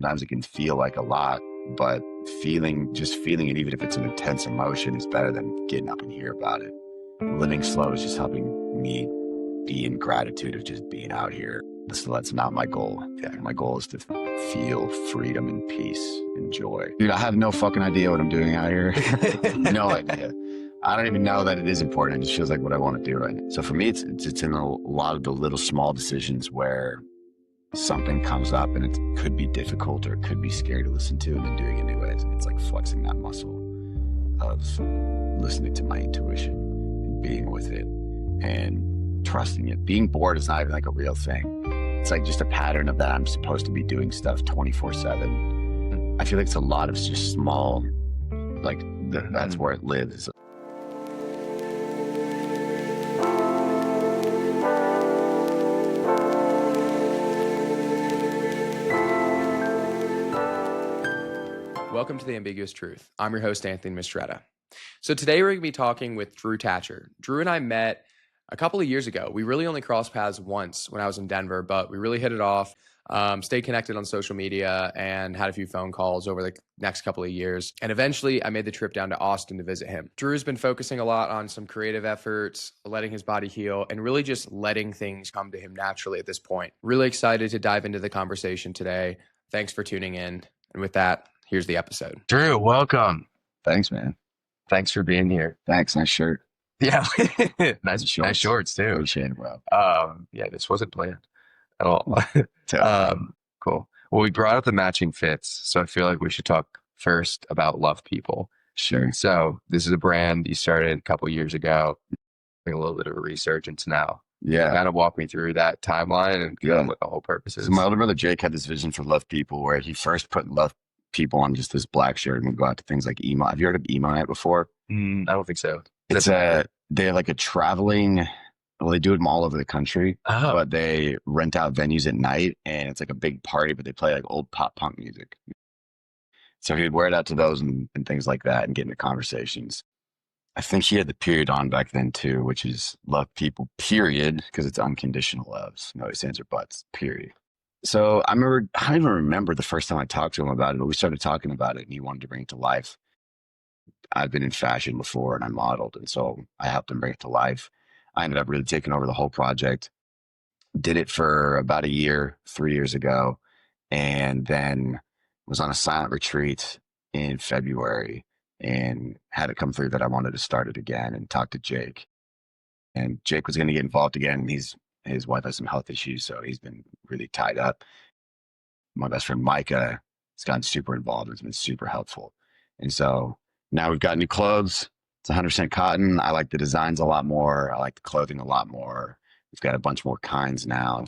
Sometimes it can feel like a lot, but just feeling it, even if it's an intense emotion, is better than getting up and hear about it. Living slow is just helping me be in gratitude of just being out here. So that's not my goal. Yeah, my goal is to feel freedom and peace and joy. Dude, I have no fucking idea what I'm doing out here. No idea. I don't even know that it is important. It just feels like what I want to do right now. So for me, it's in a lot of the little small decisions where something comes up and it could be difficult or it could be scary to listen to, and then doing it anyways. And it's like flexing that muscle of listening to my intuition and being with it and trusting it. Being bored is not even like a real thing. It's like just a pattern of that I'm supposed to be doing stuff 24/7. I feel like it's a lot of just small, like that's where it lives. Welcome to The Ambiguous Truth. I'm your host, Anthony Mistretta. So today we're going to be talking with Drew Tacher. Drew and I met a couple of years ago. We really only crossed paths once when I was in Denver, but we really hit it off, stayed connected on social media, and had a few phone calls over the next couple of years. And eventually I made the trip down to Austin to visit him. Drew's been focusing a lot on some creative efforts, letting his body heal, and really just letting things come to him naturally at this point. Really excited to dive into the conversation today. Thanks for tuning in. And with that, here's the episode. Drew, welcome. Thanks, man. Thanks for being here. Thanks. Nice shirt. Yeah. Nice shorts too. Appreciate it, bro. Yeah, this wasn't planned at all. Cool. Well, we brought up the matching fits, so I feel like we should talk first about Love People. Sure. So this is a brand you started a couple years ago, doing a little bit of a resurgence now. Yeah. Kind of walk me through that timeline and kind of what the whole purpose is. So my older brother Jake had this vision for Love People where he first put Love People on just this black shirt and would go out to things like emo. Have you heard of emo night before? I don't think so. They're like a traveling, well, they do them all over the country, Oh. but they rent out venues at night and it's like a big party, but they play like old pop punk music. So he'd wear it out to those and things like that and get into conversations. I think he had the period on back then too, which is Love People, period, because it's unconditional loves. No ifs, ands, or buts, period. So I don't even remember the first time I talked to him about it, but we started talking about it and he wanted to bring it to life. I've been in fashion before and I modeled, and so I helped him bring it to life. I ended up really taking over the whole project, did it for about a year, 3 years ago, and then was on a silent retreat in February and had it come through that I wanted to start it again and talk to Jake. And Jake was going to get involved again. His wife has some health issues, so he's been really tied up. My best friend Micah has gotten super involved. It's been super helpful. And so now we've got new clothes. It's 100% cotton. I like the designs a lot more. I like the clothing a lot more. We've got a bunch more kinds now.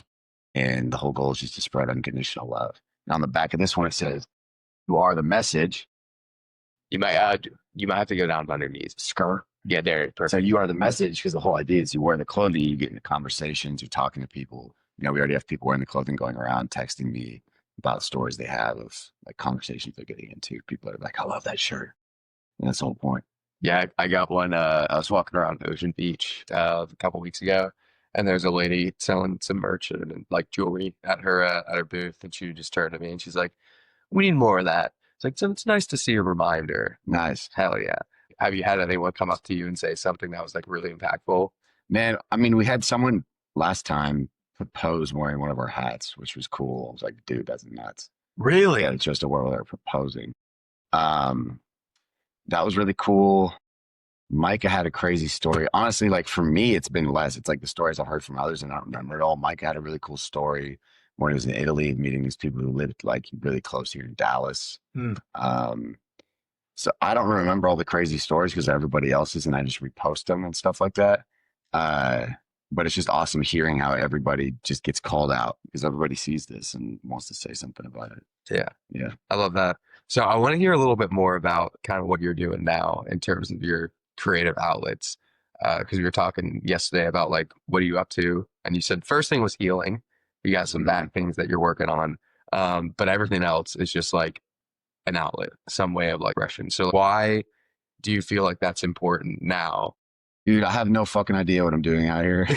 And the whole goal is just to spread unconditional love. Now on the back of this one, it says, "You are the message." You might have to go down on your knees. Skirt. Yeah, there. Perfect. So you are the message, because the whole idea is you wear the clothing, you get into conversations, you're talking to people. You know, we already have people wearing the clothing going around texting me about stories they have of like conversations they're getting into. People that are like, "I love that shirt." And that's the whole point. Yeah, I got one. I was walking around Ocean Beach a couple weeks ago, and there's a lady selling some merch and like jewelry at her booth, and she just turned to me and she's like, "We need more of that." It's like, so it's nice to see a reminder. Nice. Hell yeah. Have you had anyone come up to you and say something that was like really impactful? Man, I mean, we had someone last time propose wearing one of our hats, which was cool. I was like, dude, that's nuts. Really? Yeah, it's just a word where they're proposing. That was really cool. Micah had a crazy story. Honestly, like for me, it's been less. It's like the stories I've heard from others and I don't remember it all. Micah had a really cool story when he was in Italy, meeting these people who lived like really close here in Dallas. So I don't remember all the crazy stories because everybody else's, and I just repost them and stuff like that. But it's just awesome hearing how everybody just gets called out because everybody sees this and wants to say something about it. Yeah. Yeah. I love that. So I want to hear a little bit more about kind of what you're doing now in terms of your creative outlets. Because we were talking yesterday about like, what are you up to? And you said first thing was healing. You got some bad things that you're working on. But everything else is just like an outlet, some way of like expression. So why do you feel like that's important now? Dude, I have no fucking idea what I'm doing out here.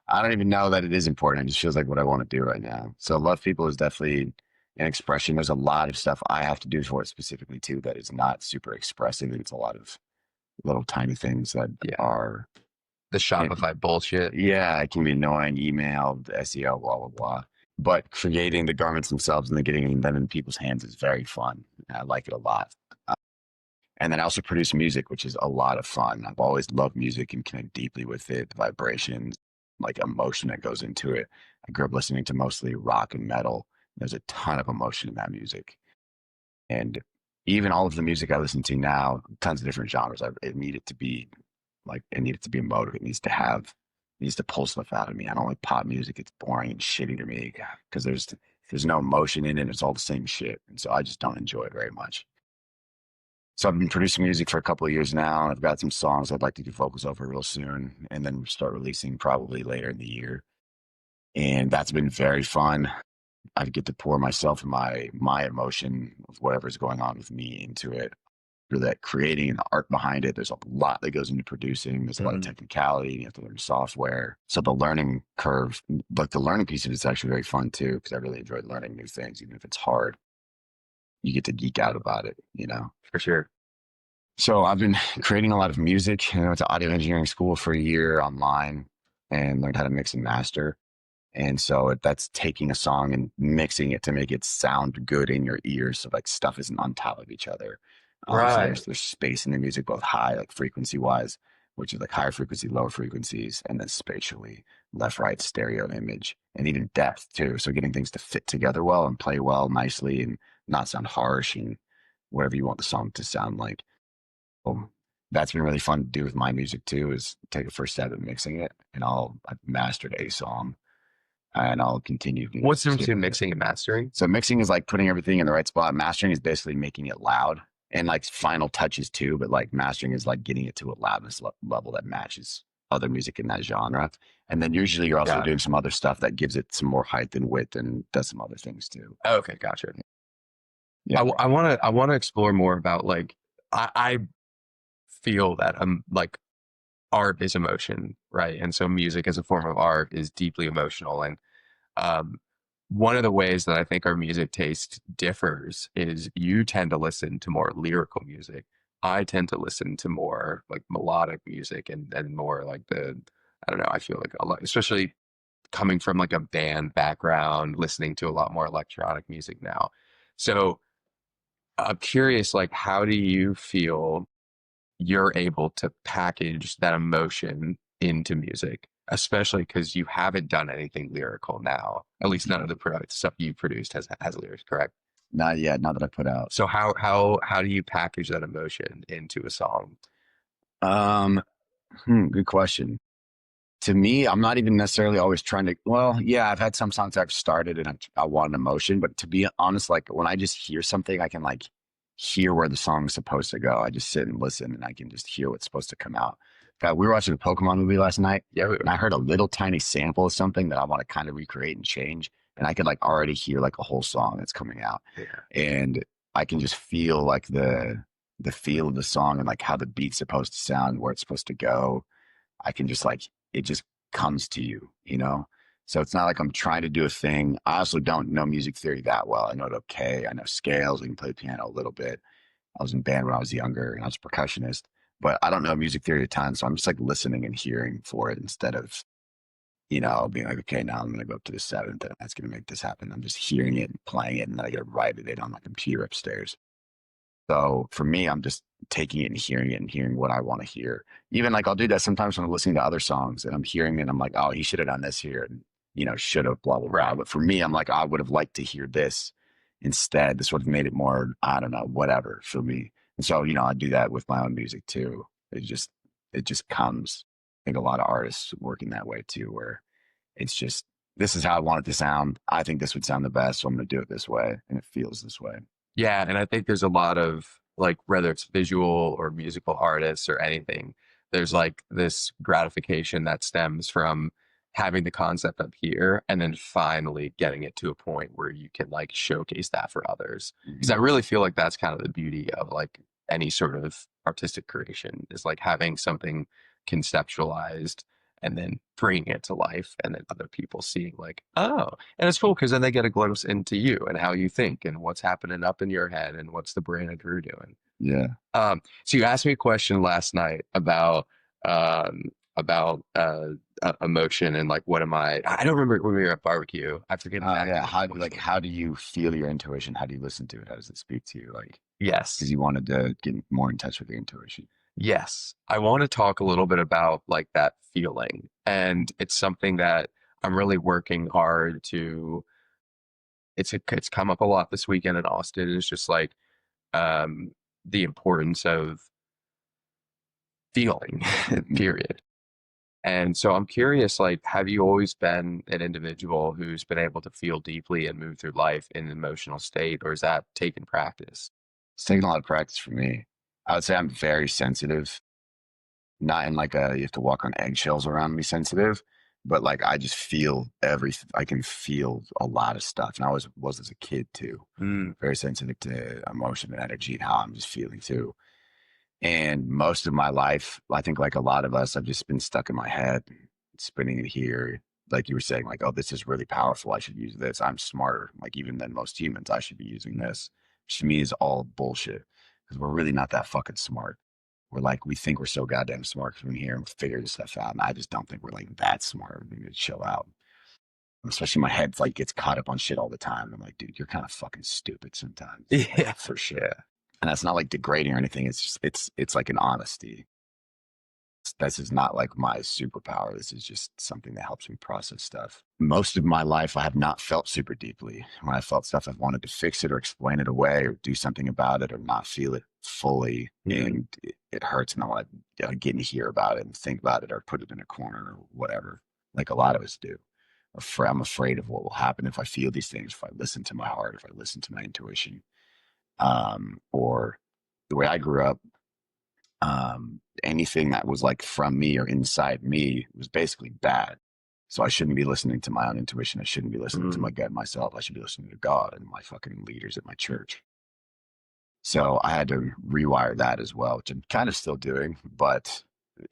I don't even know that it is important. It just feels like what I want to do right now. So Love People is definitely, and expression. There's a lot of stuff I have to do for it specifically too that is not super expressive. It's a lot of little tiny things that Yeah. are, The Shopify bullshit. yeah, it can be annoying, email, SEO, blah, blah, blah. But creating the garments themselves and then getting them in people's hands is very fun. I like it a lot. And then I also produce music, which is a lot of fun. I've always loved music and connect deeply with it, the vibrations, like emotion that goes into it. I grew up listening to mostly rock and metal. There's a ton of emotion in that music. And even all of the music I listen to now, tons of different genres, it needed to be like, it needed to be emotive. It needs to pull stuff out of me. I don't like pop music. It's boring and shitty to me because there's no emotion in it. It's all the same shit. And so I just don't enjoy it very much. So I've been producing music for a couple of years now. I've got some songs I'd like to do vocals over real soon and then start releasing probably later in the year. And that's been very fun. I get to pour myself and my emotion of whatever's going on with me into it. For that creating and the art behind it, there's a lot that goes into producing. There's a lot of technicality. You have to learn software. So the learning curve, like the learning piece of it is actually very fun too, because I really enjoy learning new things, even if it's hard. You get to geek out about it, you know? For sure. So I've been creating a lot of music. I went to audio engineering school for a year online and learned how to mix and master. And so that's taking a song and mixing it to make it sound good in your ears. So like stuff isn't on top of each other. So there's space in the music, both high, like frequency wise, which is like higher frequency, lower frequencies, and then spatially, left, right, stereo image, and even depth too. So getting things to fit together well and play well nicely and not sound harsh and whatever you want the song to sound like. That's been really fun to do with my music too, is take a first stab at mixing it. And I've mastered a song and I'll continue. What's the difference between mixing and mastering? So mixing is like putting everything in the right spot. Mastering is basically making it loud and like final touches too. But like mastering is like getting it to a loudness level that matches other music in that genre. And then usually you're also doing some other stuff that gives it some more height and width and does some other things too. Oh, okay, gotcha. Yeah. I want to explore more about like I feel that like art is emotion, right? And so music as a form of art is deeply emotional. And one of the ways that I think our music taste differs is you tend to listen to more lyrical music. I tend to listen to more like melodic music and more like I don't know, I feel like a lot, especially coming from like a band background, listening to a lot more electronic music now. So I'm curious, like, how do you feel you're able to package that emotion into music, especially because you haven't done anything lyrical now. At least none of the stuff you produced has lyrics, correct? Not yet, not that I put out. So how do you package that emotion into a song? Good question. To me, I'm not even necessarily always trying to, well, yeah, I've had some songs I've started and I want an emotion, but to be honest, like when I just hear something, I can like hear where the song is supposed to go. I just sit and listen and I can just hear what's supposed to come out. We were watching a Pokemon movie last night. Yeah. And I heard a little tiny sample of something that I want to kind of recreate and change. And I could like already hear like a whole song that's coming out. Yeah. And I can just feel like the feel of the song and like how the beat's supposed to sound, where it's supposed to go. I can just like, it just comes to you, you know? So it's not like I'm trying to do a thing. I also don't know music theory that well. I know it okay. I know scales. I can play the piano a little bit. I was in band when I was younger and I was a percussionist, but I don't know music theory a ton. So I'm just like listening and hearing for it instead of, you know, being like, okay, now I'm going to go up to the seventh and that's going to make this happen. I'm just hearing it and playing it and then I get to write it on my computer upstairs. So for me, I'm just taking it and hearing what I want to hear. Even like I'll do that sometimes when I'm listening to other songs and I'm hearing it and I'm like, oh, he should have done this here and, you know, should have blah, blah, blah. But for me, I'm like, I would have liked to hear this instead. This would have made it more, I don't know, whatever for me. And so, you know, I do that with my own music too. It just comes. I think a lot of artists work in that way too, where it's just, this is how I want it to sound. I think this would sound the best. So I'm going to do it this way. And it feels this way. Yeah, and I think there's a lot of like whether it's visual or musical artists or anything, there's like this gratification that stems from having the concept up here and then finally getting it to a point where you can like showcase that for others. Because I really feel like that's kind of the beauty of like any sort of artistic creation is like having something conceptualized and then bringing it to life, and then other people seeing like, oh, and it's cool because then they get a glimpse into you and how you think and what's happening up in your head and what's the brain of Drew doing. Yeah. So you asked me a question last night um, about emotion and like what am I don't remember when we were at barbecue. I forget exactly Yeah. what the question was. How do you feel your intuition? How do you listen to it? How does it speak to you? Like, because Yes. you wanted to get more in touch with your intuition. Yes. I want to talk a little bit about like that feeling. And it's something that I'm really working hard to it's come up a lot this weekend in Austin. It's just like um the importance of feeling, period. And so I'm curious, like, have you always been an individual who's been able to feel deeply and move through life in an emotional state, or is that taken practice? It's taken a lot of practice for me. I would say I'm very sensitive, not in like a you have to walk on eggshells around me sensitive, but like I just feel everything. I can feel a lot of stuff, and I always was as a kid too. Mm, Very sensitive to emotion and energy and how I'm just feeling too. And most of my life, I think like a lot of us, I've just been stuck in my head, spinning it here. Like you were saying, like, oh, this is really powerful. I should use this. I'm smarter, like even than most humans. I should be using this. Which to me is all bullshit because we're really not that fucking smart. We're like, we think we're so goddamn smart from here and figure this stuff out. And I just don't think we're like that smart. We need to chill out. Especially my head like gets caught up on shit all the time. I'm like, dude, you're kind of fucking stupid sometimes. yeah. Like, for sure. Yeah. And that's not like degrading or anything. It's just it's like an honesty. This is not like my superpower. This is just something that helps me process stuff. Most of my life, I have not felt super deeply. When I felt stuff, I've wanted to fix it or explain it away or do something about it or not feel it fully. Mm, And it hurts. And I want to get in here about it and think about it or put it in a corner or whatever, like a lot of us do. I'm afraid of what will happen if I feel these things, if I listen to my heart, if I listen to my intuition. Or the way I grew up, anything that was like from me or inside me was basically bad. So I shouldn't be listening to my own intuition. I shouldn't be listening to mm, my gut myself. I should be listening to God and my fucking leaders at my church. So I had to rewire that as well, which I'm kind of still doing, but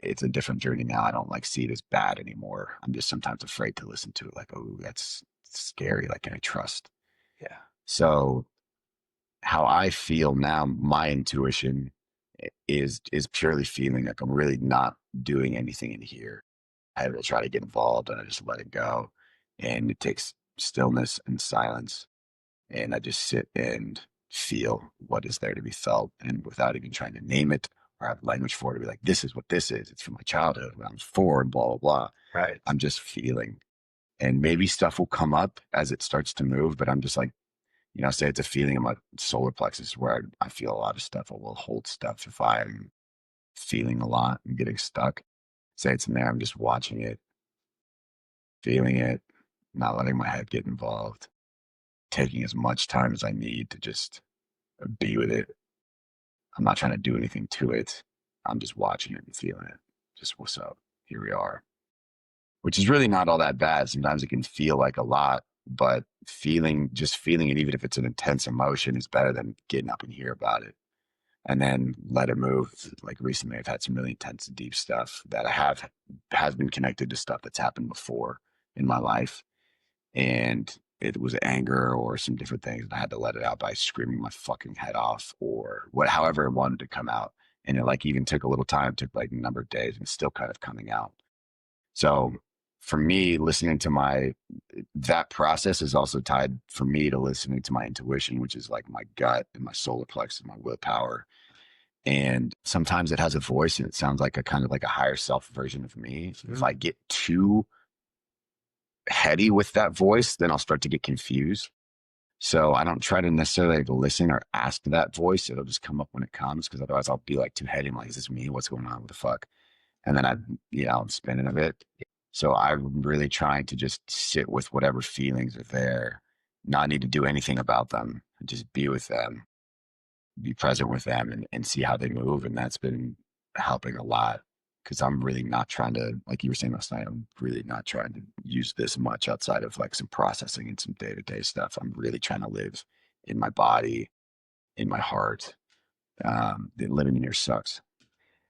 it's a different journey now. I don't like see it as bad anymore. I'm just sometimes afraid to listen to it. Like, oh, that's scary. Like, can I trust? yeah. So how I feel now, my intuition is purely feeling like I'm really not doing anything in here. I will try to get involved and I just let it go. And it takes stillness and silence. And I just sit and feel what is there to be felt. And without even trying to name it or have language for it, to be like, this is what this is. It's from my childhood when I was 4 and blah, blah, blah. Right. I'm just feeling. And maybe stuff will come up as it starts to move, but I'm just like, say it's a feeling in my solar plexus where I feel a lot of stuff or will hold stuff if I'm feeling a lot and getting stuck. Say it's in there, I'm just watching it, feeling it, not letting my head get involved, taking as much time as I need to just be with it. I'm not trying to do anything to it. I'm just watching it and feeling it. Just what's up? Here we are. Which is really not all that bad. Sometimes it can feel like a lot, but just feeling it, even if it's an intense emotion, is better than getting up and hear about it and then let it move. Like recently, I've had some really intense, deep stuff that has been connected to stuff that's happened before in my life, and it was anger or some different things, and I had to let it out by screaming my fucking head off or however it wanted to come out. And it like even took a little time, took like a number of days, and it's still kind of coming out. So for me, listening to that process is also tied for me to listening to my intuition, which is like my gut and my solar plexus, my willpower. And sometimes it has a voice and it sounds like a kind of like a higher self version of me. If I Mm, get too heady with that voice, then I'll start to get confused. So I don't try to necessarily listen or ask that voice. It'll just come up when it comes because otherwise I'll be like too heady. I'm like, is this me? What's going on? What the fuck? And then I'm spinning a bit. So I'm really trying to just sit with whatever feelings are there, not need to do anything about them, just be with them, be present with them and see how they move. And that's been helping a lot because I'm really not trying to, like you were saying last night, I'm really not trying to use this much outside of like some processing and some day to day stuff. I'm really trying to live in my body, in my heart. Living in here sucks.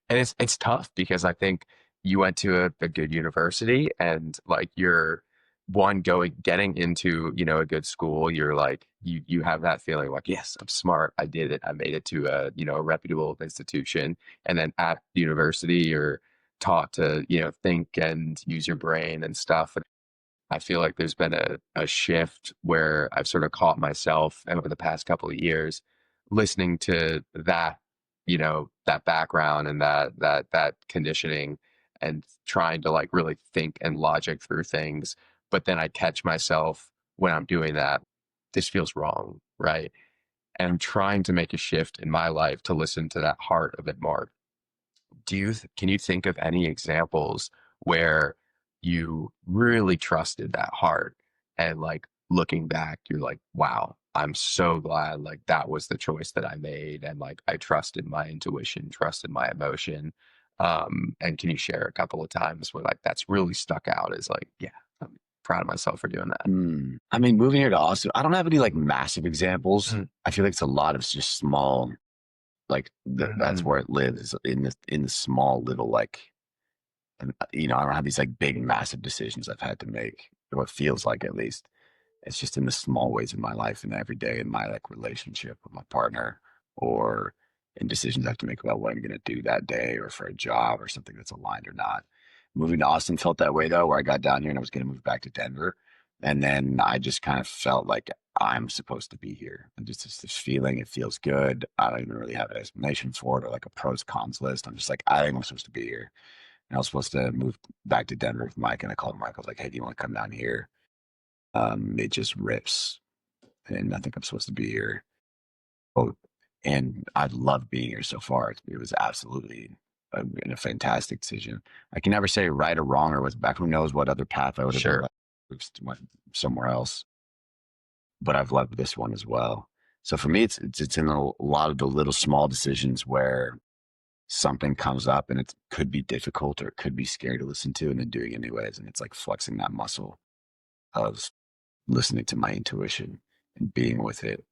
and it's tough because I think you went to a good university, and like you're getting into, you know, a good school. You're like, you have that feeling like, yes, I'm smart. I did it. I made it to a, you know, a reputable institution. And then at university, you're taught to, you know, think and use your brain and stuff. I feel like there's been a shift where I've sort of caught myself over the past couple of years listening to that, you know, that background and that conditioning, and trying to like really think and logic through things. But then I catch myself when I'm doing that, this feels wrong, right? And I'm trying to make a shift in my life to listen to that heart a bit more. Can you think of any examples where you really trusted that heart, and like looking back you're like, wow, I'm so glad like that was the choice that I made, and like I trusted my intuition, trusted my emotion. And can you share a couple of times where like that's really stuck out as like, yeah, I'm proud of myself for doing that? I mean, moving here to Austin, I don't have any like massive examples. Mhm. I feel like it's a lot of just small, like that's Mhm. where it lives in the small little like, and, you know, I don't have these like big massive decisions I've had to make, or what feels like at least. It's just in the small ways in my life and every day in my like relationship with my partner, or in decisions I have to make about what I'm going to do that day, or for a job or something that's aligned or not. Moving to Austin felt that way though, where I got down here and I was going to move back to Denver. And then I just kind of felt like I'm supposed to be here. And just this feeling, it feels good. I don't even really have an explanation for it or like a pros cons list. I'm just like, I think I'm supposed to be here. And I was supposed to move back to Denver with Mike. And I called Mike. I was like, hey, do you want to come down here? It just rips, and I think I'm supposed to be here. Oh, and I love being here so far. It was absolutely been a fantastic decision. I can never say right or wrong or what's back. Who knows what other path I would have Sure. went somewhere else. But I've loved this one as well. So for me, it's in a lot of the little small decisions where something comes up and it could be difficult or it could be scary to listen to, and then doing it anyways. And it's like flexing that muscle of listening to my intuition and being with it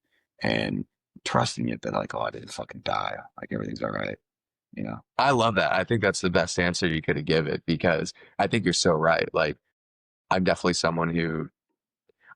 and trusting it that like, oh, I didn't fucking die. Like everything's all right, you know? I love that. I think that's the best answer you could have given, because I think you're so right. Like I'm definitely someone who,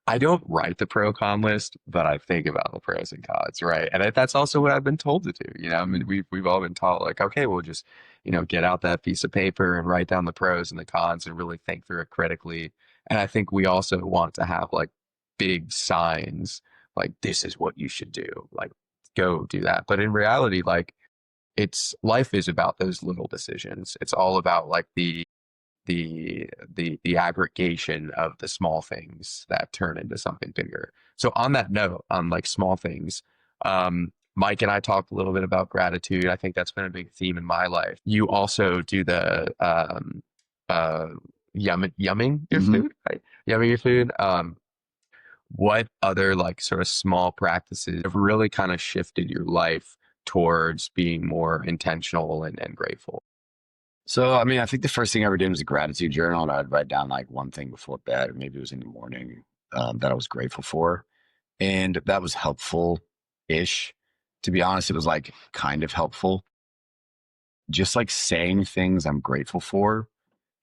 I don't write the pro con list, but I think about the pros and cons, right? And that's also what I've been told to do. You know, I mean, we've all been taught like, okay, we'll just, you know, get out that piece of paper and write down the pros and the cons and really think through it critically. And I think we also want to have like big signs, like this is what you should do, like go do that. But in reality, like it's life is about those little decisions. It's all about like the aggregation of the small things that turn into something bigger. So on that note, on like small things, Mike and I talked a little bit about gratitude. I think that's been a big theme in my life. You also do the uh yumming your Mm-hmm. food, right? Yumming your food. What other like sort of small practices have really kind of shifted your life towards being more intentional and grateful? So, I mean, I think the first thing I ever did was a gratitude journal, and I'd write down like one thing before bed, or maybe it was in the morning, that I was grateful for. And that was helpful ish. To be honest, it was like kind of helpful. Just like saying things I'm grateful for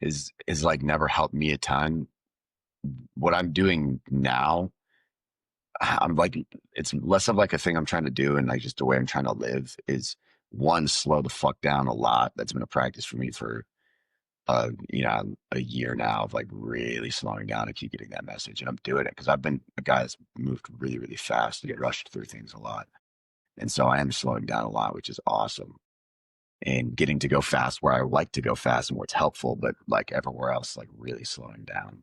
is like never helped me a ton. What I'm doing now, I'm like, it's less of like a thing I'm trying to do, and like just the way I'm trying to live is one, slow the fuck down a lot. That's been a practice for me for you know, a year now of like really slowing down and keep getting that message. And I'm doing it because I've been a guy that's moved really, really fast and rushed through things a lot. And so I am slowing down a lot, which is awesome. And getting to go fast where I like to go fast and where it's helpful, but like everywhere else, like really slowing down.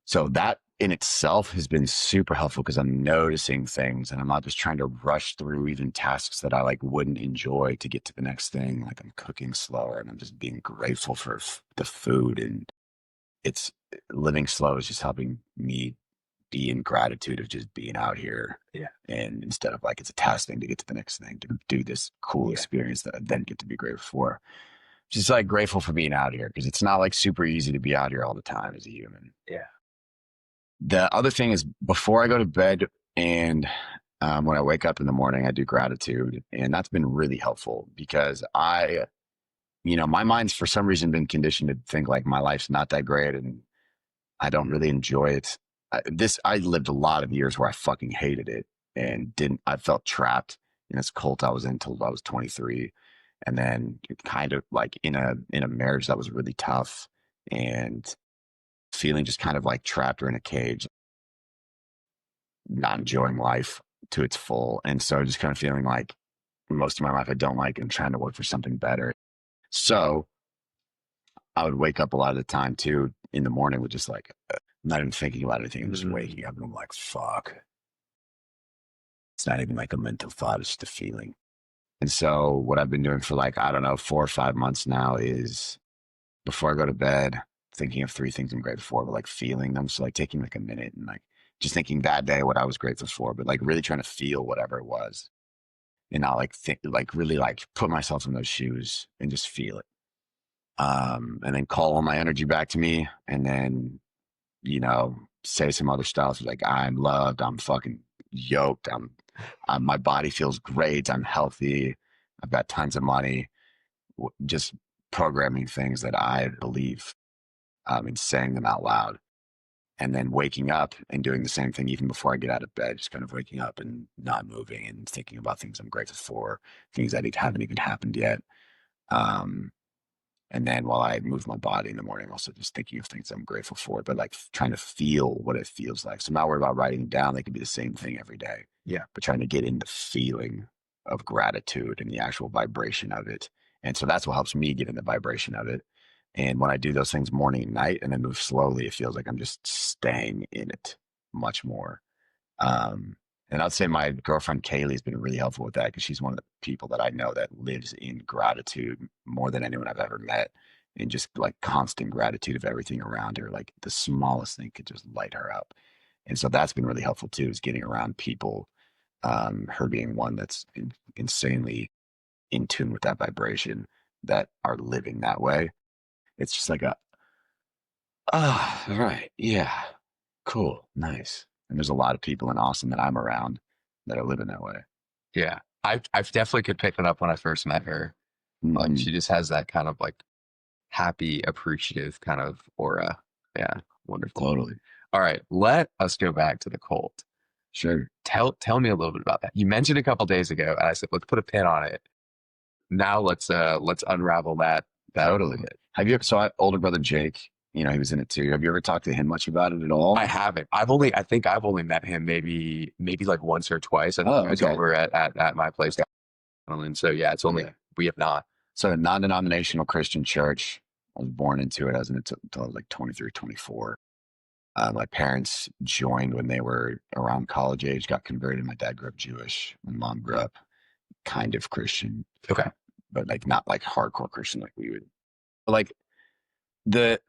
So that in itself has been super helpful because I'm noticing things and I'm not just trying to rush through even tasks that I like wouldn't enjoy to get to the next thing. Like I'm cooking slower and I'm just being grateful for the food, and it's living slow is just helping me be in gratitude of just being out here. Yeah. And instead of like it's a task thing to get to the next thing, to do this cool experience that I then get to be grateful for. Just like grateful for being out here because it's not like super easy to be out here all the time as a human. Yeah. The other thing is before I go to bed and when I wake up in the morning, I do gratitude. And that's been really helpful because my mind's for some reason been conditioned to think like my life's not that great and I don't really enjoy it. I lived a lot of years where I fucking hated it and I felt trapped in this cult I was in until I was 23. And then kind of like in a marriage that was really tough and feeling just kind of like trapped or in a cage, not enjoying life to its full. And so just kind of feeling like most of my life I don't like and trying to work for something better. So I would wake up a lot of the time too in the morning with just like, not even thinking about anything. I'm just waking up and I'm like, fuck. It's not even like a mental thought, it's just a feeling. And so what I've been doing for like, I don't know, 4 or 5 months now is before I go to bed, thinking of 3 things I'm grateful for, but like feeling them. So like taking like a minute and like just thinking that day what I was grateful for, but like really trying to feel whatever it was and not like think, like really like put myself in those shoes and just feel it. And then call all my energy back to me and then, say some other stuff like I'm loved, I'm fucking yoked, my body feels great, I'm healthy, I've got tons of money, just programming things that I believe and saying them out loud. And then waking up and doing the same thing even before I get out of bed, just kind of waking up and not moving and thinking about things I'm grateful for, things that haven't even happened yet. Um, And then while I move my body in the morning, also just thinking of things I'm grateful for, but like trying to feel what it feels like. So I'm not worried about writing it down. They could be the same thing every day. Yeah. But trying to get into feeling of gratitude and the actual vibration of it. And so that's what helps me get in the vibration of it. And when I do those things morning and night and then move slowly, it feels like I'm just staying in it much more. Um, and I'd say my girlfriend Kaylee has been really helpful with that because she's one of the people that I know that lives in gratitude more than anyone I've ever met, and just like constant gratitude of everything around her. Like the smallest thing could just light her up. And so that's been really helpful too, is getting around people, her being one that's insanely in tune with that vibration that are living that way. It's just like all right, yeah, cool, nice. And there's a lot of people in Austin that I'm around that are living that way. Yeah. I've definitely could pick it up when I first met her. Like she just has that kind of like happy, appreciative kind of aura. Yeah. Wonderful. Totally. All right. Let us go back to the cult. Sure. Tell me a little bit about that. You mentioned a couple days ago, and I said, let's put a pin on it. Now let's unravel that Totally. Have you ever, so older brother Jake, he was in it too. Have you ever talked to him much about it at all? I haven't. I think I've only met him maybe like once or twice. I think he was okay. over at my place. And so yeah, it's only we have not. So a non-denominational Christian church. I was born into it. I was in it until I was like 23, 24. My parents joined when they were around college age, got converted. My dad grew up Jewish. My mom grew up kind of Christian. Okay. But like not like hardcore Christian like we would. But like the,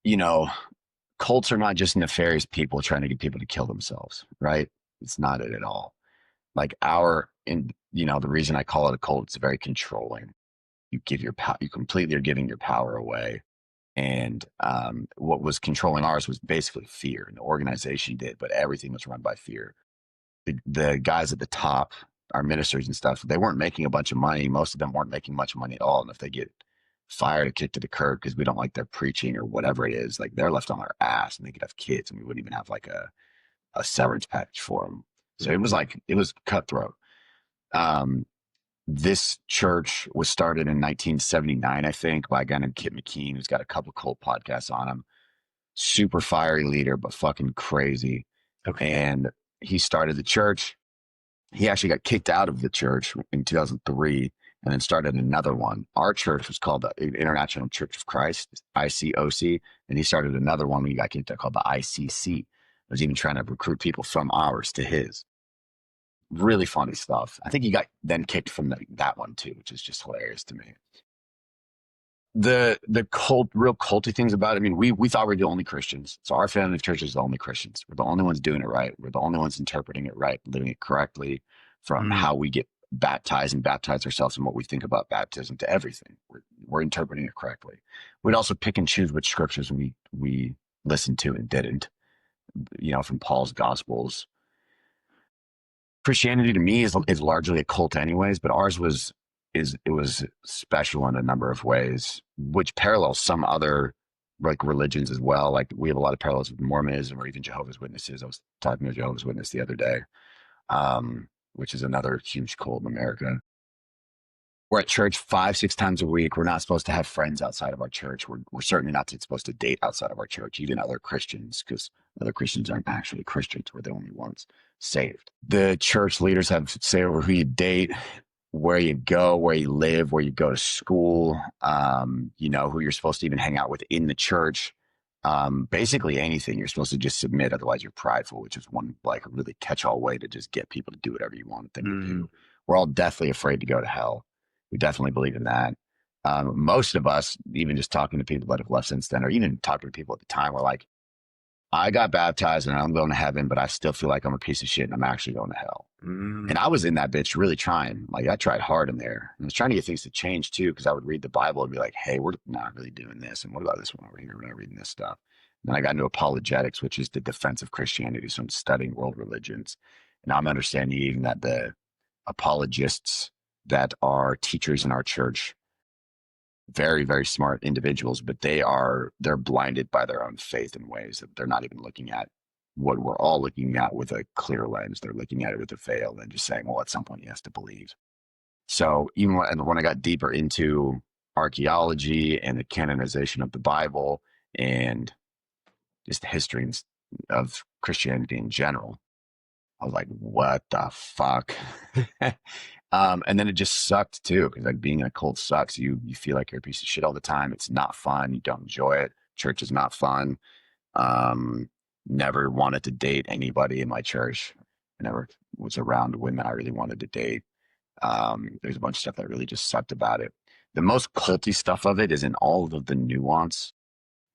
you know, cults are not just nefarious people trying to get people to kill themselves, right? It's not it at all. Like the reason I call it a cult, it's very controlling. You give your power, you completely are giving your power away. And what was controlling ours was basically fear. And the organization did, but everything was run by fear. The guys at the top, our ministers and stuff, they weren't making a bunch of money. Most of them weren't making much money at all. And if they get fired or kicked to the curb because we don't like their preaching or whatever it is, like they're left on our ass and they could have kids and we wouldn't even have like a severance package for them. So it was cutthroat. This church was started in 1979, I think, by a guy named Kit McKean, who's got a couple cult podcasts on him. Super fiery leader, but fucking crazy. Okay. And he started the church. He actually got kicked out of the church in 2003 and then started another one. Our church was called the International Church of Christ, ICOC, and he started another one when he got kicked out called the ICC. I was even trying to recruit people from ours to his. Really funny stuff. I think he got then kicked from that one too, which is just hilarious to me. The real culty things about it. I mean, we thought we were the only Christians. So our family of church is the only Christians. We're the only ones doing it right. We're the only ones interpreting it right, living it correctly, from how we get baptized and baptize ourselves and what we think about baptism to everything. We're interpreting it correctly. We'd also pick and choose which scriptures we listened to and didn't. From Paul's Gospels. Christianity to me is largely a cult anyways, but ours was it was special in a number of ways, which parallels some other like religions as well. Like we have a lot of parallels with Mormonism or even Jehovah's Witnesses. I was talking to a Jehovah's Witness the other day, which is another huge cult in America. We're at church 5, 6 times a week. We're not supposed to have friends outside of our church. We're certainly not supposed to date outside of our church, even other Christians, because other Christians aren't actually Christians. We're the only ones saved. The church leaders have say over who you date, where you go, where you live, where you go to school, who you're supposed to even hang out with in the church. Basically anything you're supposed to just submit. Otherwise you're prideful, which is one like a really catch-all way to just get people to do whatever you want them to do. We're all deathly afraid to go to hell. We definitely believe in that. Most of us, even just talking to people that have left since then, or even talking to people at the time, were like, I got baptized and I'm going to heaven, but I still feel like I'm a piece of shit and I'm actually going to hell. And I was in that bitch really trying. Like I tried hard in there. And I was trying to get things to change too, because I would read the Bible and be like, hey, we're not really doing this. And what about this one over here? We're not reading this stuff. And then I got into apologetics, which is the defense of Christianity. So I'm studying world religions. And I'm understanding even that the apologists that are teachers in our church, very, very smart individuals, but they're blinded by their own faith in ways that they're not even looking at what we're all looking at with a clear lens. They're looking at it with a veil and just saying, well, at some point he has to believe. So even when I got deeper into archaeology and the canonization of the Bible and just the history of Christianity in general, I was like, what the fuck? And then it just sucked too, because like being in a cult sucks. You feel like you're a piece of shit all the time. It's not fun. You don't enjoy it. Church is not fun. Never wanted to date anybody in my church. I never was around women I really wanted to date. There's a bunch of stuff that really just sucked about it. The most culty stuff of it is in all of the nuance.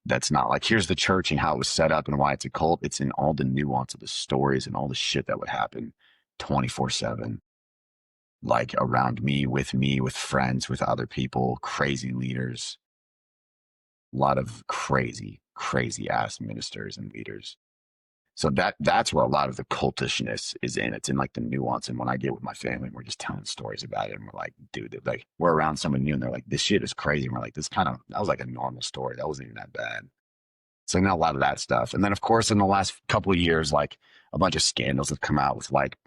That's not like, here's the church and how it was set up and why it's a cult. It's in all the nuance of the stories and all the shit that would happen 24/7. Like around me, with friends, with other people, crazy leaders, a lot of crazy ass ministers and leaders. So that's where a lot of the cultishness is in. It's in like the nuance. And when I get with my family, we're just telling stories about it. And we're like, dude, like we're around someone new and they're like, this shit is crazy. And we're like, that was like a normal story. That wasn't even that bad. So not a lot of that stuff. And then of course, in the last couple of years, like a bunch of scandals have come out with like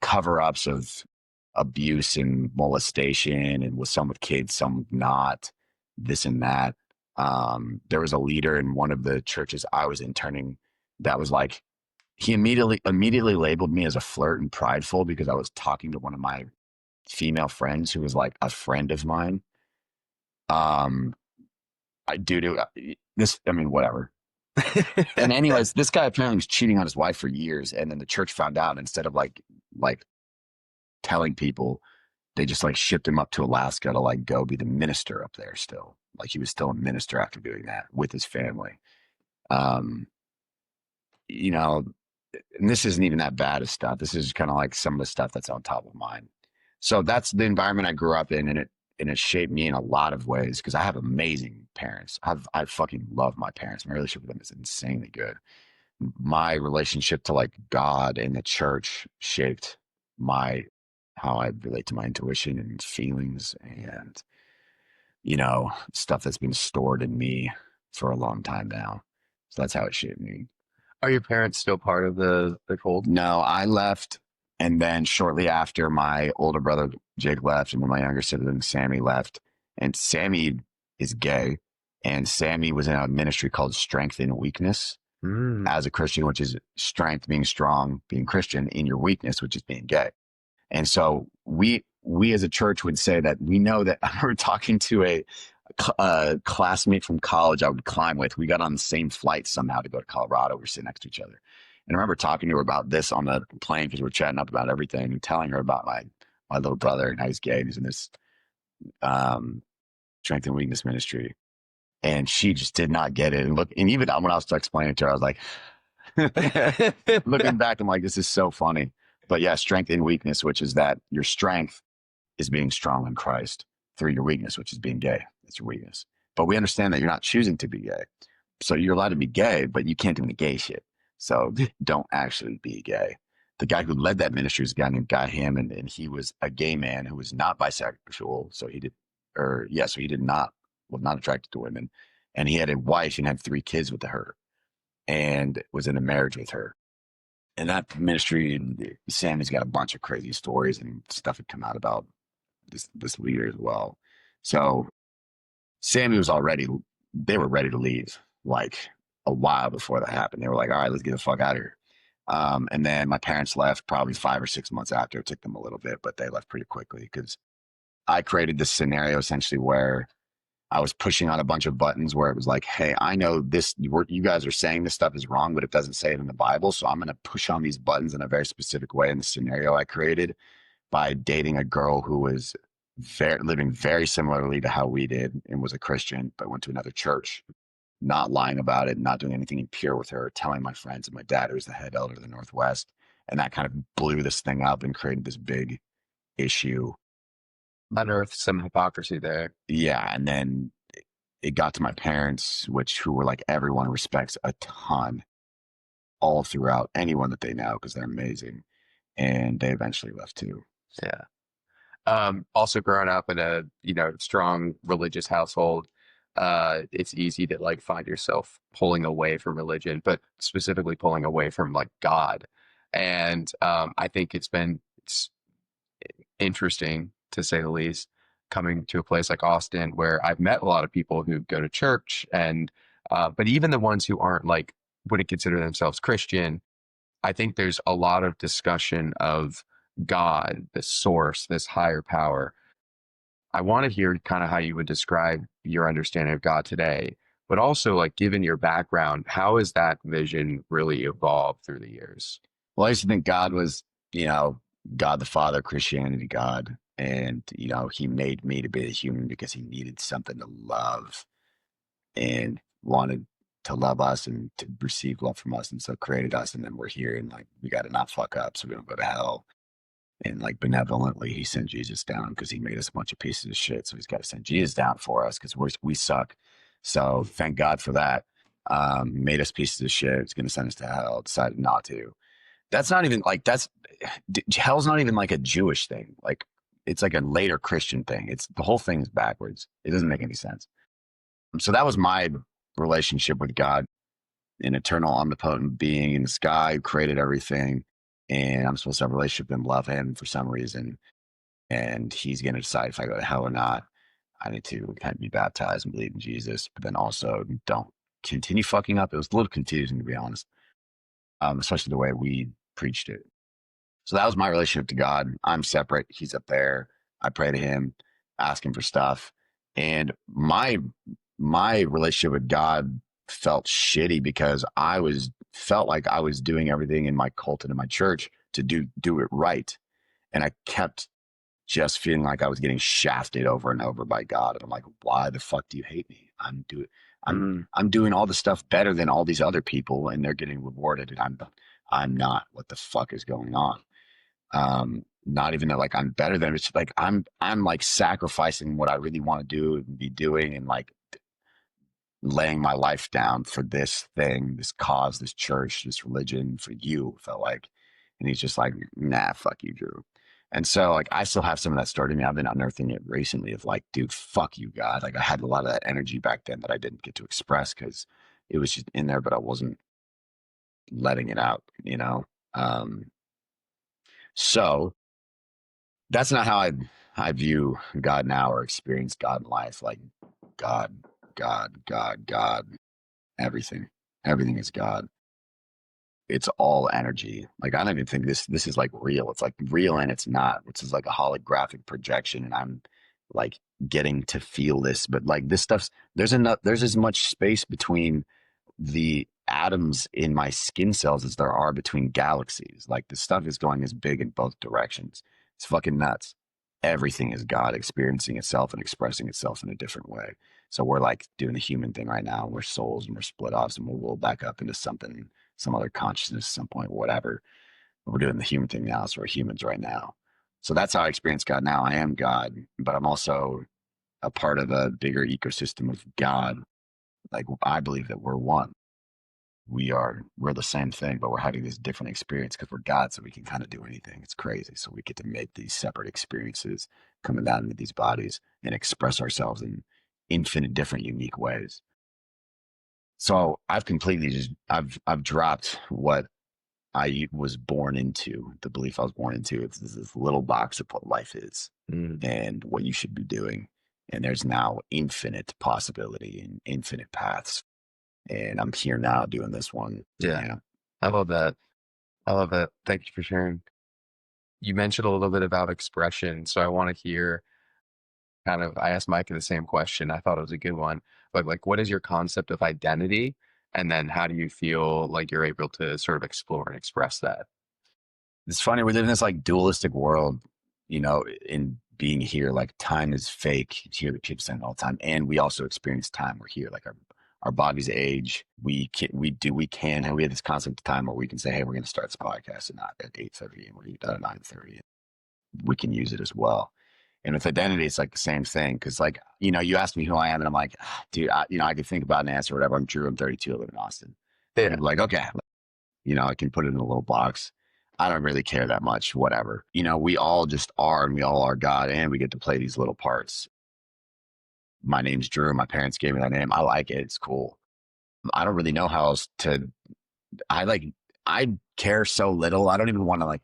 cover-ups of abuse and molestation, and with some with kids, some not, this and that. There was a leader in one of the churches I was interning that was like, he immediately labeled me as a flirt and prideful because I was talking to one of my female friends who was like a friend of mine. Whatever. And anyways, this guy apparently was cheating on his wife for years, and then the church found out, and instead of like telling people, they just like shipped him up to Alaska to like go be the minister up there still. Like he was still a minister after doing that with his family. And this isn't even that bad of stuff. This is kind of like some of the stuff that's on top of mine. So that's the environment I grew up in, and it shaped me in a lot of ways because I have amazing parents. I fucking love my parents. My relationship with them is insanely good. My relationship to like God and the church shaped how I relate to my intuition and feelings and, stuff that's been stored in me for a long time now. So that's how it shaped me. Are your parents still part of the cult? No, I left. And then shortly after, my older brother, Jake, left. And then my younger sibling, Sammy, left. And Sammy is gay. And Sammy was in a ministry called Strength in Weakness as a Christian, which is strength, being strong, being Christian, in your weakness, which is being gay. And so we as a church would say that we know that we're talking to a classmate from college I would climb with. We got on the same flight somehow to go to Colorado. We were sitting next to each other. And I remember talking to her about this on the plane because we were chatting up about everything and telling her about my little brother and how he's gay and he's in this strength and weakness ministry. And she just did not get it. And even when I was explaining it to her, I was like, looking back, I'm like, this is so funny. But yeah, strength in weakness, which is that your strength is being strong in Christ through your weakness, which is being gay. That's your weakness. But we understand that you're not choosing to be gay. So you're allowed to be gay, but you can't do the gay shit. So don't actually be gay. the guy who led that ministry was a guy named Guy Hammond, and he was a gay man who was not bisexual. So he did, or yeah, so he did not, was not attracted to women. And he had a wife and had 3 kids with her and was in a marriage with her. And that ministry, Sammy's got a bunch of crazy stories and stuff had come out about this leader as well. So Sammy was already, they were ready to leave like a while before that happened. They were like, all right, let's get the fuck out of here. And then my parents left probably 5 or 6 months after. It took them a little bit, but they left pretty quickly because I created this scenario essentially where I was pushing on a bunch of buttons where it was like, hey, I know this, you guys are saying this stuff is wrong, but it doesn't say it in the Bible. So I'm going to push on these buttons in a very specific way in the scenario I created by dating a girl who was living very similarly to how we did and was a Christian, but went to another church, not lying about it, not doing anything impure with her, telling my friends and my dad, who was the head elder of the Northwest. And that kind of blew this thing up and created this big issue. Unearthed some hypocrisy there. Yeah. And then it got to my parents, who were like, everyone respects a ton all throughout, anyone that they know, because they're amazing. And they eventually left too. Yeah. Also growing up in a, strong religious household, it's easy to like find yourself pulling away from religion, but specifically pulling away from like God. And I think it's interesting to say the least, coming to a place like Austin where I've met a lot of people who go to church and, but even the ones who aren't like, wouldn't consider themselves Christian, I think there's a lot of discussion of God, the source, this higher power. I want to hear kind of how you would describe your understanding of God today, but also like given your background, how has that vision really evolved through the years? Well, I used to think God was, God the Father, Christianity, God. And, he made me to be a human because he needed something to love and wanted to love us and to receive love from us. And so created us. And then we're here and like, we got to not fuck up so we don't go to hell. And like benevolently, he sent Jesus down because he made us a bunch of pieces of shit. So he's got to send Jesus down for us because we suck. So thank God for that. Made us pieces of shit. It's going to send us to hell. Decided not to. That's not even like, hell's not even like a Jewish thing. Like it's like a later Christian thing. It's the whole thing is backwards. It doesn't make any sense. So that was my relationship with God, an eternal, omnipotent being in the sky who created everything. And I'm supposed to have a relationship and love him for some reason. And he's going to decide if I go to hell or not. I need to kind of be baptized and believe in Jesus, but then also don't continue fucking up. It was a little confusing, to be honest, especially the way we preached it. So that was my relationship to God. I'm separate. He's up there. I pray to him, ask him for stuff. And my relationship with God felt shitty because felt like I was doing everything in my cult and in my church to do it right. And I kept just feeling like I was getting shafted over and over by God. And I'm like, why the fuck do you hate me? I'm doing all the stuff better than all these other people and they're getting rewarded and I'm not. What the fuck is going on? Not even that like I'm better than it's like I'm like sacrificing what I really want to do and be doing and like laying my life down for this thing, this cause, this church, this religion for you, felt like. And he's just like, nah, fuck you, Drew. And so like I still have some of that story to me. I've been unearthing it recently of like, dude, fuck you, God. Like I had a lot of that energy back then that I didn't get to express because it was just in there, but I wasn't letting it out, So that's not how I view God now or experience God in life. Like God, God, everything. Everything is God. It's all energy. Like I don't even think this is like real. It's like real and it's not. Which is like a holographic projection, and I'm like getting to feel this. But like this stuff's there's as much space between the atoms in my skin cells as there are between galaxies. Like the stuff is going as big in both directions. It's fucking nuts. Everything is God experiencing itself and expressing itself in a different way. So we're like doing the human thing right now. We're souls and we're split offs and we'll roll back up into something, some other consciousness at some point, whatever. But we're doing the human thing now. So we're humans right now. So that's how I experience God now. I am God, but I'm also a part of a bigger ecosystem of God. Like I believe that we're one. we're the same thing, but we're having this different experience because we're God, so we can kind of do anything. It's crazy. So we get to make these separate experiences coming down into these bodies and express ourselves in infinite different unique ways. So I've completely just I've dropped what I was born into, the belief I was born into. It's this little box of what life is and what you should be doing. And there's now infinite possibility and infinite paths. And I'm here now doing this one. Yeah. I love that. I love that. Thank you for sharing. You mentioned a little bit about expression. So I want to hear kind of, I asked Micah the same question. I thought it was a good one, but like, what is your concept of identity? And then how do you feel like you're able to sort of explore and express that? It's funny. We live in this like dualistic world, in being here, like time is fake. You hear the people saying all the time. And we also experience time. We're here, like our bodies age. We can, and we have this concept of time where we can say, hey, we're going to start this podcast and not at 8:30 and we're going to done at 9:30. We can use it as well. And with identity, it's like the same thing. Cause like, you ask me who I am and I'm like, dude, I could think about an answer or whatever. I'm Drew. I'm 32. I live in Austin. Yeah. And like, okay, I can put it in a little box. I don't really care that much, whatever. We all just are, and we all are God, and we get to play these little parts. My name's Drew. My parents gave me that name. I like it. It's cool. I don't really know how else to, I care so little. I don't even want to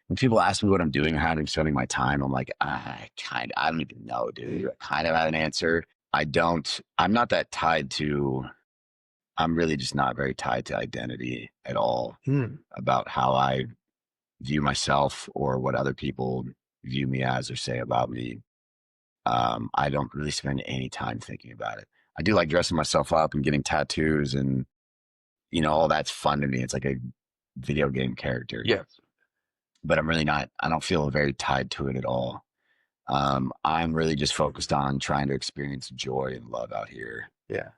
when people ask me what I'm doing or how I'm spending my time, I'm like, I don't even know, dude. I kind of have an answer. I'm not that tied to, I'm really just not very tied to identity at all about how I view myself or what other people view me as or say about me. I don't really spend any time thinking about it. I do like dressing myself up and getting tattoos and, all that's fun to me. It's like a video game character. Yes. But I don't feel very tied to it at all. I'm really just focused on trying to experience joy and love out here. Yeah.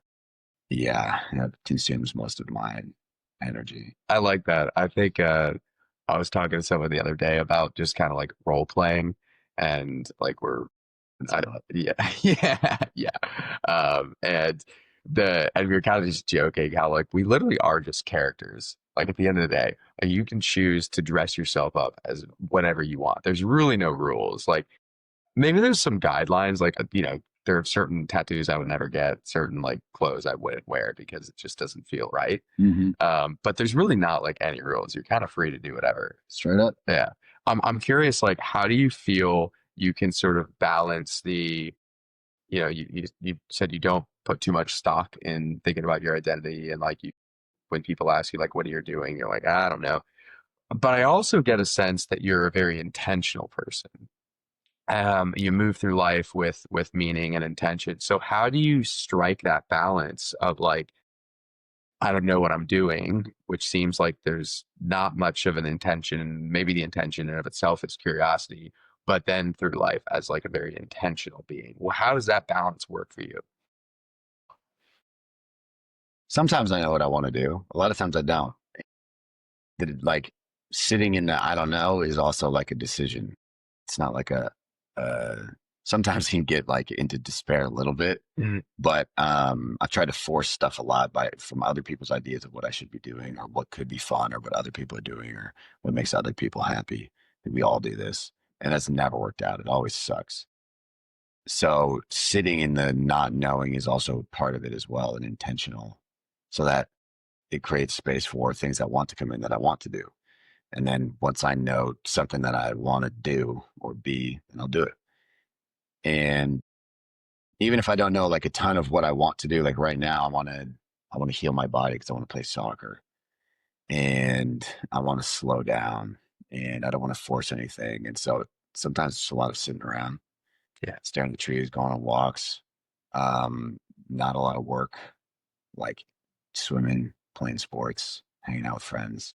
Yeah. That consumes most of my energy. I like that. I think I was talking to someone the other day about just kind of like role playing and like yeah, yeah. And and we were kind of just joking how like we literally are just characters. Like at the end of the day, like, you can choose to dress yourself up as whatever you want. There's really no rules. Like maybe there's some guidelines, like there are certain tattoos I would never get, certain like clothes I wouldn't wear because it just doesn't feel right. But there's really not like any rules. You're kind of free to do whatever. Straight up. Yeah. I'm curious, like, how do you feel you can sort of balance you said you don't put too much stock in thinking about your identity and like when people ask you like, what are you doing? You're like, I don't know. But I also get a sense that you're a very intentional person. You move through life with meaning and intention. So how do you strike that balance of like, I don't know what I'm doing, which seems like there's not much of an intention. Maybe the intention in of itself is curiosity, but then through life as like a very intentional being. Well, how does that balance work for you? Sometimes I know what I want to do. A lot of times I don't. Like sitting in the I don't know is also like a decision. It's not like uh sometimes you can get like into despair a little bit, but I try to force stuff a lot from other people's ideas of what I should be doing or what could be fun or what other people are doing or what makes other people happy. We all do this, and that's never worked out. It always sucks. So sitting in the not knowing is also part of it as well, and intentional, so that it creates space for things that want to come in that I want to do. And then once I know something that I want to do or be, then I'll do it. And even if I don't know like a ton of what I want to do, like right now, I want to heal my body because I want to play soccer and I want to slow down and I don't want to force anything. And so sometimes it's a lot of sitting around, staring at the trees, going on walks, not a lot of work, like swimming, playing sports, hanging out with friends,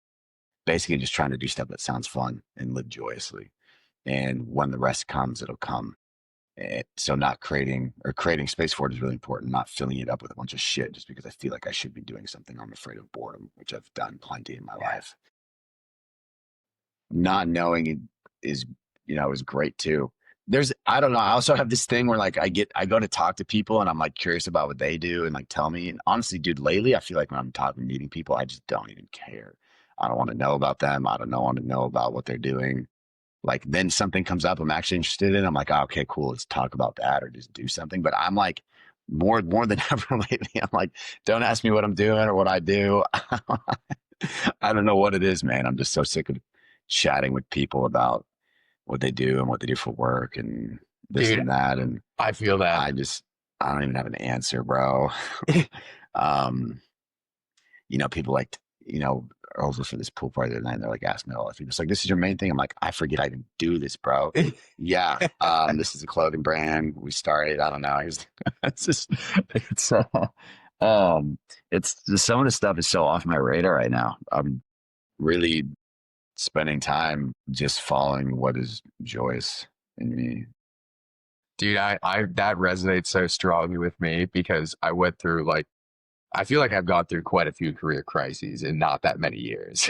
basically just trying to do stuff that sounds fun and live joyously. And when the rest comes, it'll come. So not creating space for it is really important, not filling it up with a bunch of shit just because I feel like I should be doing something. I'm afraid of boredom, which I've done plenty in my life. Not knowing is great too. I don't know. I also have this thing where like I go to talk to people and I'm like curious about what they do and like tell me. And honestly, dude, lately I feel like when I'm talking, meeting people, I just don't even care. I don't want to know about them. I don't know, want to know about what they're doing. Like then something comes up I'm actually interested in. I'm like, oh, okay, cool. Let's talk about that or just do something. But I'm like more than ever lately. I'm like, don't ask me what I'm doing or what I do. I don't know what it is, man. I'm just so sick of chatting with people about what they do and what they do for work and this Dude, and that. And I feel that. I just, I don't even have an answer, bro. um, people like, are over for this pool party the other night and they're like asking me all that. It's like, this is your main thing. I'm like, I forget I even do this, bro. Yeah. This is a clothing brand. We started, I don't know. It's just, it's, uh, it's just, some of the stuff is so off my radar right now. I'm really spending time just following what is joyous in me. Dude, I that resonates so strongly with me because I went through like I feel like I've gone through quite a few career crises in not that many years.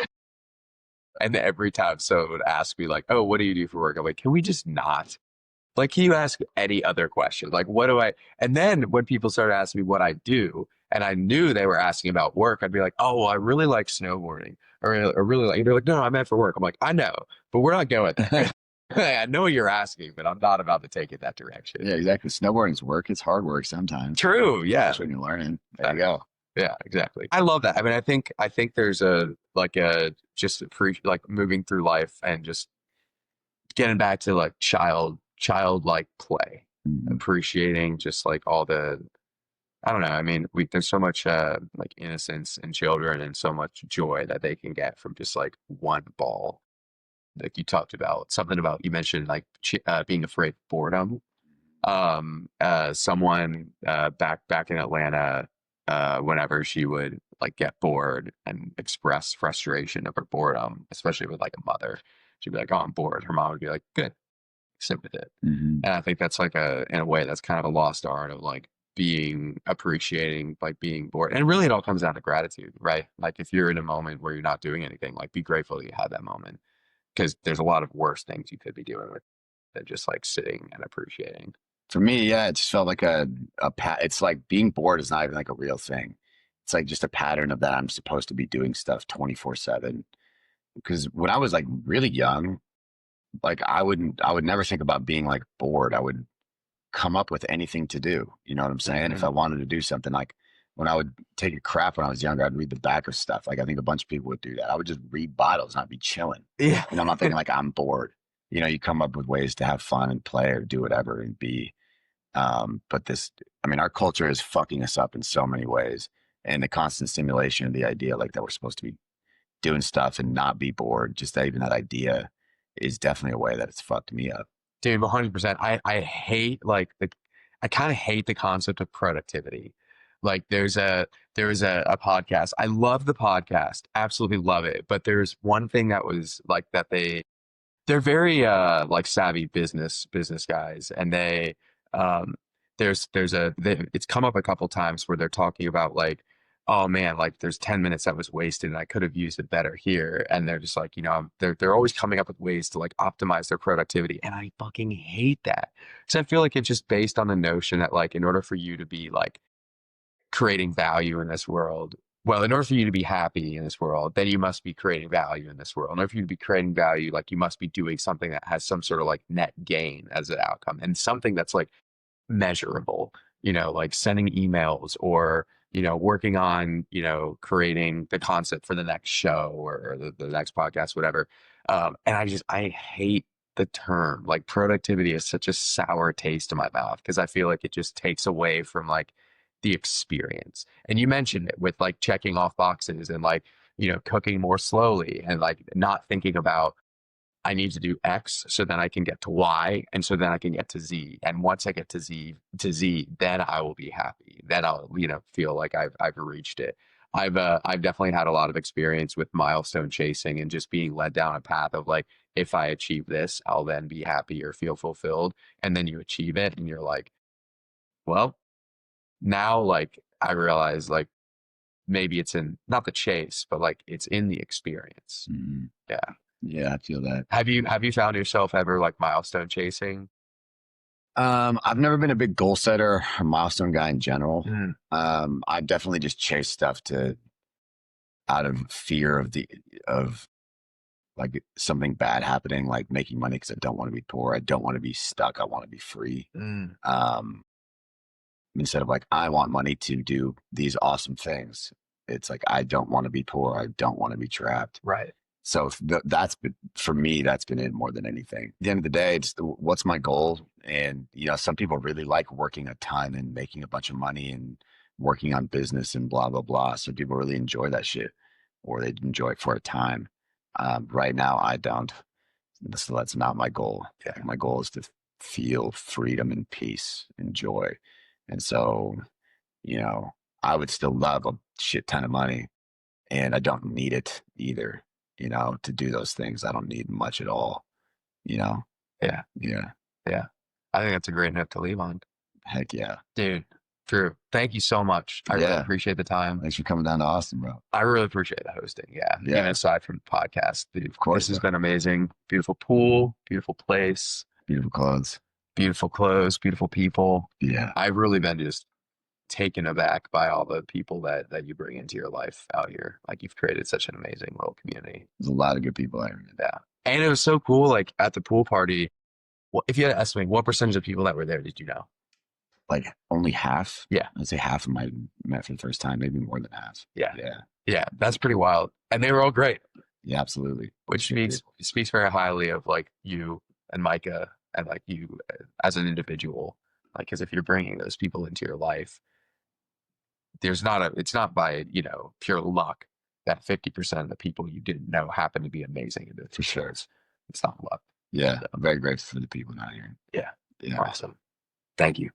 And every time someone would ask me like, "Oh, what do you do for work?" I'm like, "Can we just not?" Like, can you ask any other question? Like, what do I? And then when people started asking me what I do, and I knew they were asking about work, I'd be like, "Oh, well, I really like snowboarding," or really like. And they're like, "No, I meant for work." I'm like, "I know, but we're not going there." I know you're asking, but I'm not about to take it that direction. Yeah, exactly. Snowboarding's work. It's hard work sometimes, True. Yeah. especially when you're learning. There you go. Yeah, exactly. I love that. I mean, I think there's a like a just like moving through life and just getting back to like childlike play, Mhm. appreciating just like all the I don't know. I mean, there's so much like innocence in children and so much joy that they can get from just like one ball. Like you talked about something about you mentioned like being afraid of boredom. Someone back in Atlanta, whenever she would like get bored and express frustration of her boredom, especially with like a mother, she'd be like, "Oh, I'm bored." Her mom would be like, "Good, sit with it." Mhm. And I think that's like in a way that's kind of a lost art of like being appreciating like being bored. And really it all comes down to gratitude, right? Like if you're in a moment where you're not doing anything, like be grateful that you had that moment because there's a lot of worse things you could be doing with than just like sitting and appreciating. For me, yeah, it just felt like it's like being bored is not even like a real thing. It's like just a pattern of that I'm supposed to be doing stuff 24/7. Because when I was like really young, like I would never think about being like bored. I would come up with anything to do. You know what I'm saying? If Mhm. I wanted to do something, like when I would take a crap when I was younger, I'd read the back of stuff. Like I think a bunch of people would do that. I would just read bottles and I'd be chilling. Yeah. I'm not thinking like I'm bored. You come up with ways to have fun and play or do whatever and be. But I mean, our culture is fucking us up in so many ways. And the constant stimulation of the idea like that we're supposed to be doing stuff and not be bored, just that even that idea is definitely a way that it's fucked me up. Dude, 100%. I hate like I kind of hate the concept of productivity. Like there's a podcast. I love the podcast. Absolutely love it. But there's one thing that was like that they're very like savvy business guys and they um it's come up a couple times where they're talking about like oh man like there's 10 minutes that was wasted and I could have used it better here and they're just like they're always coming up with ways to like optimize their productivity and I fucking hate that because I feel like it's just based on the notion that like in order for you to be like creating value in this world. Well, in order for you to be happy in this world, then you must be creating value in this world. In order for you to be creating value, like you must be doing something that has some sort of like net gain as an outcome and something that's like measurable, like sending emails or, working on, creating the concept for the next show or the next podcast, whatever. And I hate the term like productivity is such a sour taste in my mouth because I feel like it just takes away from like the experience. And you mentioned it with like checking off boxes and like, cooking more slowly and like not thinking about I need to do X so then I can get to Y and so then I can get to Z. And once I get to Z, then I will be happy. Then I'll, feel like I've reached it. I've definitely had a lot of experience with milestone chasing and just being led down a path of like, if I achieve this, I'll then be happy or feel fulfilled. And then you achieve it and you're like, well, now like I realize like maybe it's in not the chase, but like it's in the experience. Mhm. Yeah. Yeah, I feel that. Have you found yourself ever like milestone chasing? I've never been a big goal setter or milestone guy in general. Mm, I definitely just chase stuff out of fear of like something bad happening, like making money because I don't want to be poor. I don't want to be stuck. I want to be free. mm, Um, Instead of like, I want money to do these awesome things. It's like, I don't want to be poor. I don't want to be trapped. right. So that's been, for me, that's been it more than anything. At the end of the day, what's my goal? And, some people really like working a ton and making a bunch of money and working on business and blah, blah, blah. Some people really enjoy that shit or they enjoy it for a time. Right now, I don't. So that's not my goal. Yeah. My goal is to feel freedom and peace and joy. And so, you know, I would still love a shit ton of money and I don't need it either, to do those things. I don't need much at all, you know? Yeah. Yeah. Yeah. I think that's a great note to leave on. Heck yeah. Dude, Drew, thank you so much. I really Yeah. appreciate the time. Thanks for coming down to Austin, bro. I really appreciate the hosting. Yeah. Yeah. Even aside from the podcast, dude. Of course, This has bro. been amazing. Beautiful pool, beautiful place, Beautiful clothes. beautiful clothes, beautiful people. Yeah. I've really been just taken aback by all the people that you bring into your life out here. Like you've created such an amazing little community. There's a lot of good people out here. Yeah. And it was so cool. Like at the pool party, well, if you had to estimate what percentage of people that were there did you know? Like only half. Yeah. I'd say half of them I met for the first time, maybe more than half. Yeah. Yeah. Yeah. That's pretty wild. And they were all great, Yeah, absolutely. which speaks very highly of like you and Micah and like you as an individual. Like, because if you're bringing those people into your life, it's not by, pure luck that 50% of the people you didn't know happen to be amazing. For sure. It's not luck. Yeah. So, I'm very grateful for the people out here. yeah. Yeah. Awesome. Thank you.